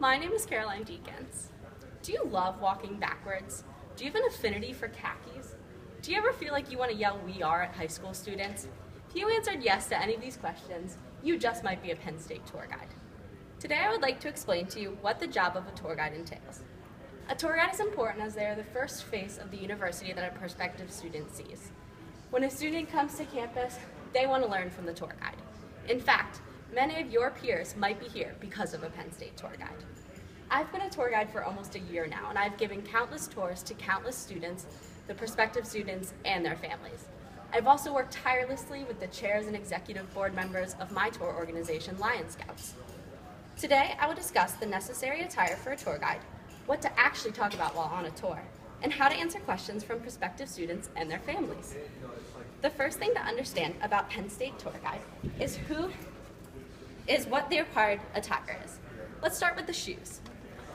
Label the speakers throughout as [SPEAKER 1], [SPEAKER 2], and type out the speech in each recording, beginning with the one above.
[SPEAKER 1] My name is Caroline Deakins. Do you love walking backwards? Do you have an affinity for khakis? Do you ever feel like you want to yell "We are" at high school students? If you answered yes to any of these questions, you just might be a Penn State tour guide. Today I would like to explain to you what the job of a tour guide entails. A tour guide is important as they are the first face of the university that a prospective student sees. When a student comes to campus, they want to learn from the tour guide. In fact, many of your peers might be here because of a Penn State tour guide. I've been a tour guide for almost a year now, and I've given countless tours to countless students, the prospective students, and their families. I've also worked tirelessly with the chairs and executive board members of my tour organization, Lion Scouts. Today, I will discuss the necessary attire for a tour guide, what to actually talk about while on a tour, and how to answer questions from prospective students and their families. The first thing to understand about Penn State tour guide is what the required attire is. Let's start with the shoes.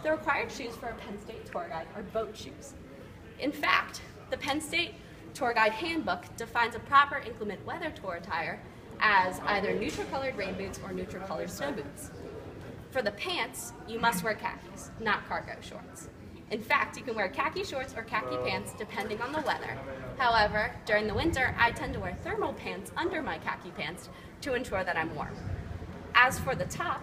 [SPEAKER 1] The required shoes for a Penn State tour guide are boat shoes. In fact, the Penn State Tour Guide Handbook defines a proper inclement weather tour attire as either neutral colored rain boots or neutral colored snow boots. For the pants, you must wear khakis, not cargo shorts. In fact, you can wear khaki shorts or khaki pants depending on the weather. However, during the winter, I tend to wear thermal pants under my khaki pants to ensure that I'm warm. As for the top,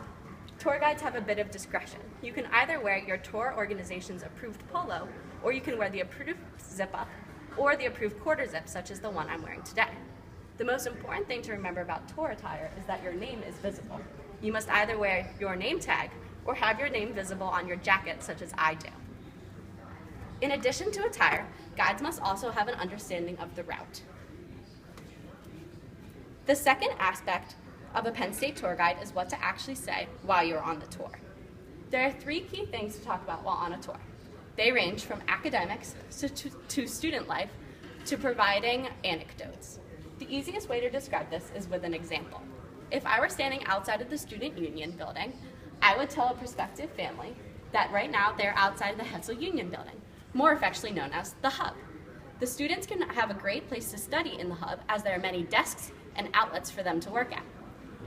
[SPEAKER 1] tour guides have a bit of discretion. You can either wear your tour organization's approved polo, or you can wear the approved zip-up, or the approved quarter zip, such as the one I'm wearing today. The most important thing to remember about tour attire is that your name is visible. You must either wear your name tag or have your name visible on your jacket, such as I do. In addition to attire, guides must also have an understanding of the route. The second aspect of a Penn State tour guide is what to actually say while you're on the tour. There are three key things to talk about while on a tour. They range from academics to student life to providing anecdotes. The easiest way to describe this is with an example. If I were standing outside of the student union building, I would tell a prospective family that right now they're outside the Hetzel Union building, more affectionately known as the Hub. The students can have a great place to study in the Hub as there are many desks and outlets for them to work at.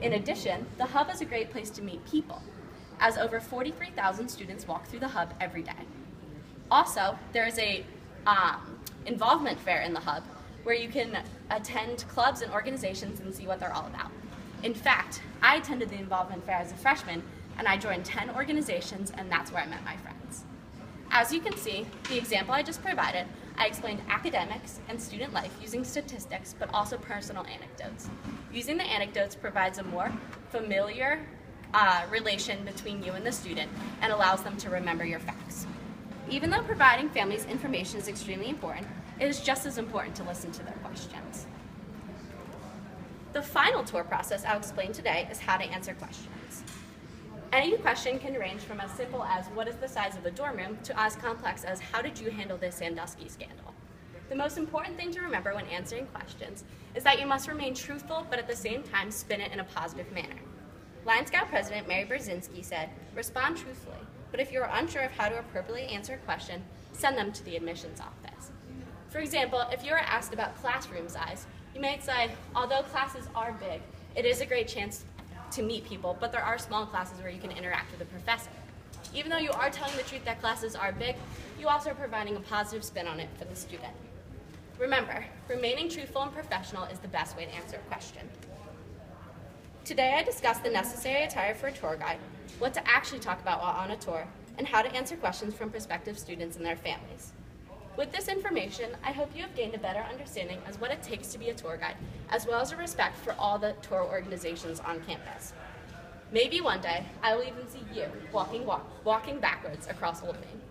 [SPEAKER 1] In addition, the Hub is a great place to meet people, as over 43,000 students walk through the Hub every day. Also, there is a involvement fair in the Hub where you can attend clubs and organizations and see what they're all about. In fact, I attended the involvement fair as a freshman, and I joined 10 organizations, and that's where I met my friends. As you can see, the example I just provided, I explained academics and student life using statistics, but also personal anecdotes. Using the anecdotes provides a more familiar relation between you and the student and allows them to remember your facts. Even though providing families information is extremely important, it is just as important to listen to their questions. The final tour process I'll explain today is how to answer questions. Any question can range from as simple as what is the size of a dorm room to as complex as how did you handle this Sandusky scandal. The most important thing to remember when answering questions is that you must remain truthful but at the same time spin it in a positive manner. Lion Scout President Mary Brzezinski said, "Respond truthfully, but if you are unsure of how to appropriately answer a question, send them to the admissions office." For example, if you are asked about classroom size, you might say, although classes are big, it is a great chance to meet people, but there are small classes where you can interact with a professor. Even though you are telling the truth that classes are big, you also are providing a positive spin on it for the student. Remember, remaining truthful and professional is the best way to answer a question. Today I discussed the necessary attire for a tour guide, what to actually talk about while on a tour, and how to answer questions from prospective students and their families. With this information, I hope you have gained a better understanding as what it takes to be a tour guide, as well as a respect for all the tour organizations on campus. Maybe one day, I will even see you walking backwards across Old Main.